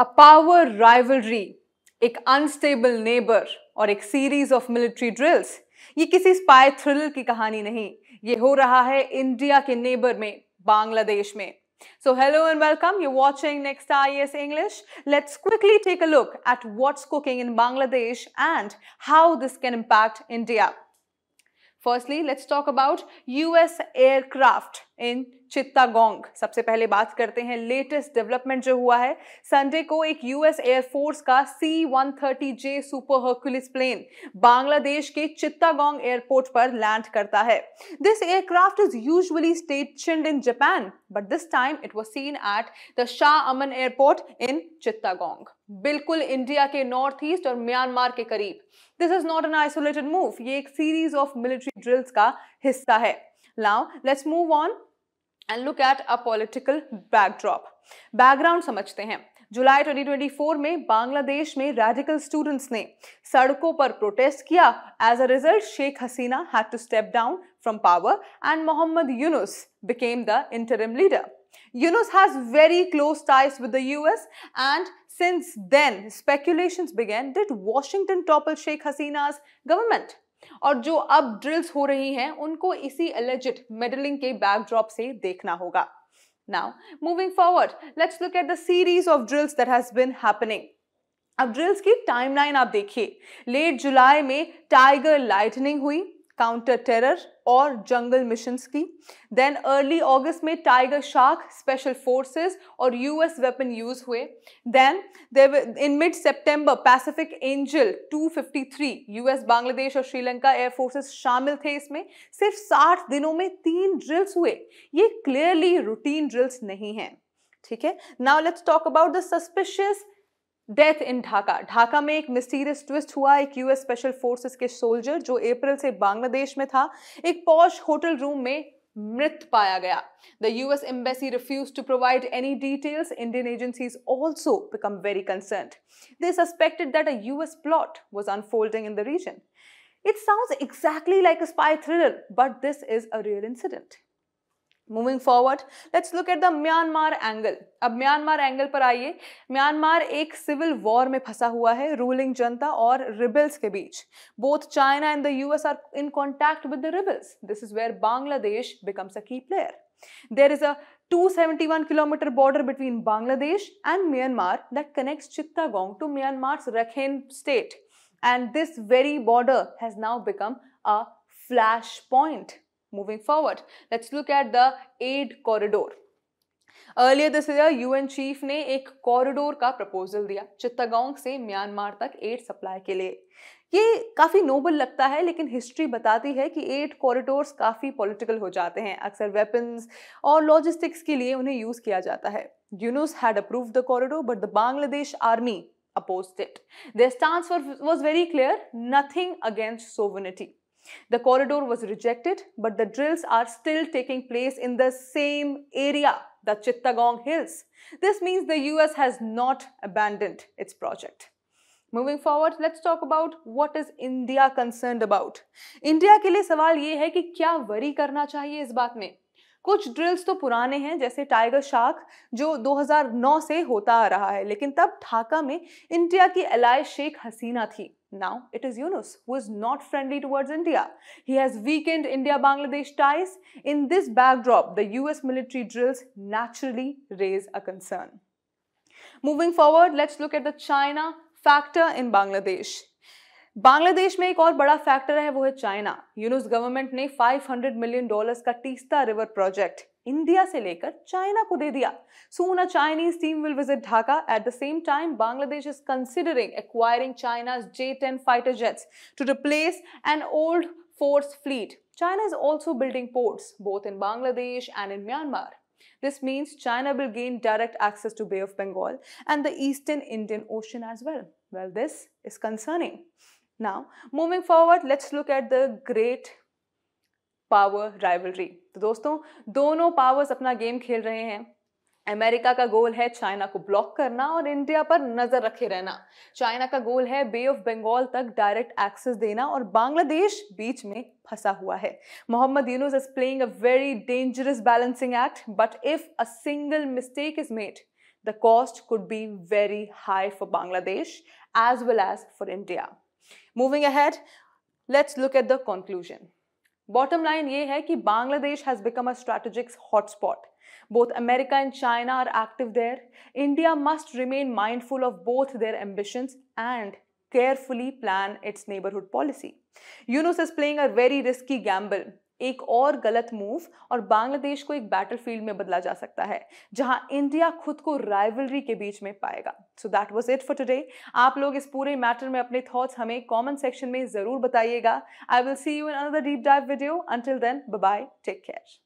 A power rivalry, एक unstable neighbour और एक सीरीज ऑफ मिलिट्री ड्रिल्स। ये किसी स्पाई थ्रिलर की कहानी नहीं, ये हो रहा है इंडिया के नेबर में, बांग्लादेश में। So hello and welcome. You're watching Next IES English. Let's quickly take a look at what's cooking in Bangladesh and how this can impact India. Firstly, let's talk about US aircraft in Chittagong. सबसे पहले बात करते हैं latest development जो हुआ है। Sunday को एक यूएस एयरफोर्स का C-130J super Hercules plane Bangladesh के चित्तागोंग एयरपोर्ट पर लैंड करता है। This aircraft is usually stationed in Japan, but this time it was seen at the Shah Aman airport in Chittagong, बिल्कुल इंडिया के नॉर्थ ईस्ट और म्यांमार के करीब। This is not an isolated move, ये एक सीरीज ऑफ मिलिट्री ड्रिल्स का हिस्सा है। Now let's move on and look at a political backdrop. Background समझते हैं। जुलाई 2024 में बांग्लादेश में radical students ने सड़कों पर प्रोटेस्ट किया। As a result, Sheikh Hasina had to step down from power and Mohammed Yunus became the interim leader. Yunus has very close ties with the US and since then speculations began, did Washington topple Sheikh Hasina's government? और जो अब drills हो रही हैं उनको इसी alleged meddling के backdrop से देखना होगा। Now, moving forward, let's look at the series of drills that has been happening. अब ड्रिल्स की टाइमलाइन आप देखिए। लेट जुलाई में टाइगर लाइटनिंग हुई, काउंटर टेरर और जंगल मिशंस की। देन अर्ली अगस्त में टाइगर शार्क, स्पेशल फोर्सेस और यूएस वेपन यूज हुए। देन इन मिड सितंबर पैसिफिक एंजल 253 यूएस, बांग्लादेश और श्रीलंका एयर फोर्सेस शामिल थे इसमें। सिर्फ 60 दिनों में 3 ड्रिल्स हुए। ये क्लियरली रूटीन ड्रिल्स नहीं है, ठीक है। Now let's talk about the suspicious death in Dhaka. Dhaka में एक मिस्टीरियस ट्विस्ट हुआ। एक यूएस स्पेशल फोर्सेस के सोल्जर जो अप्रैल से बांग्लादेश में था, एक पॉश होटल रूम में मृत पाया गया। The US embassy refused to provide any details. Indian agencies also become very concerned. They suspected that a US plot was unfolding in the region. It sounds exactly like a spy thriller, but this is a real incident. Moving forward, let's look at the Myanmar angle. अब Myanmar angle पर आइए। Myanmar एक civil war में फंसा हुआ है ruling जनता और rebels के बीच। Both China and the US are in contact with the rebels. This is where Bangladesh becomes a key player. There is a 271-kilometer border between Bangladesh and Myanmar that connects Chittagong to Myanmar's Rakhine state. And this very border has now become a flashpoint. Moving forward, let's look at the aid corridor. Earlier this year, UN chief ने एक corridor का proposal दिया चित्तागोंग से Myanmar तक add supply के लिए। ये काफी नोबल लगता है, लेकिन हिस्ट्री बताती है कि एड कॉरिडोर्स काफी पॉलिटिकल हो जाते हैं। अक्सर वेपन्स और लॉजिस्टिक्स के लिए उन्हें यूज किया जाता है। Yunus had approved the corridor, but the Bangladesh army opposed it. Their stance was very clear: nothing against sovereignty. The corridor was rejected, but the drills are still taking place in the same area, the Chittagong Hills. This means the US has not abandoned its project. Moving forward, let's talk about what is India concerned about. India के लिए सवाल ये है कि क्या worry करना चाहिए इस बात में। कुछ ड्रिल्स तो पुराने हैं, जैसे टाइगर शार्क जो 2009 से होता आ रहा है, लेकिन तब ढाका में इंडिया की एलाय शेख हसीना थी। Now it is Yunus who is not friendly towards India. He has weakened India-Bangladesh ties. In this backdrop, the US military drills naturally raise a concern. Moving forward, let's look at the China factor in Bangladesh. Bangladesh में एक और बड़ा factor है, वो है China. Yunus government ने $500 million का Teesta river project India से लेकर चाइना को दे दिया। Soon a Chinese team will visit Dhaka. At the same time, Bangladesh is considering acquiring China's J-10 fighter jets to replace an old force fleet. China is also building ports both in Bangladesh and in Myanmar. This means China will gain direct access to Bay of Bengal and the Eastern Indian Ocean as well. Well, this is concerning. Now, moving forward, let's look at the great power rivalry. तो दोस्तों, दोनों powers अपना game खेल रहे हैं। America का गोल है China को ब्लॉक करना और इंडिया पर नजर रखे रहना। चाइना का गोल है बे ऑफ बंगाल तक डायरेक्ट एक्सेस देना और बांग्लादेश बीच में फंसा हुआ है। Mohammad Yunus is playing a very dangerous balancing act, but if a single mistake is made, the cost could be very high for Bangladesh as well as for India. Moving ahead, let's look at the conclusion. Bottom line ये है कि Bangladesh has become a strategic hotspot. Both America and China are active there. India must remain mindful of both their ambitions and carefully plan its neighborhood policy. Yunus is playing a very risky gamble. एक और गलत move और बांग्लादेश को एक battlefield में बदला जा सकता है जहां इंडिया खुद को राइवलरी के बीच में पाएगा. So that was it for today. आप लोग इस पूरे मैटर में अपने थॉट्स हमें कमेंट सेक्शन में जरूर बताइएगा. I will see you in another deep dive video. Until then, bye bye, take care.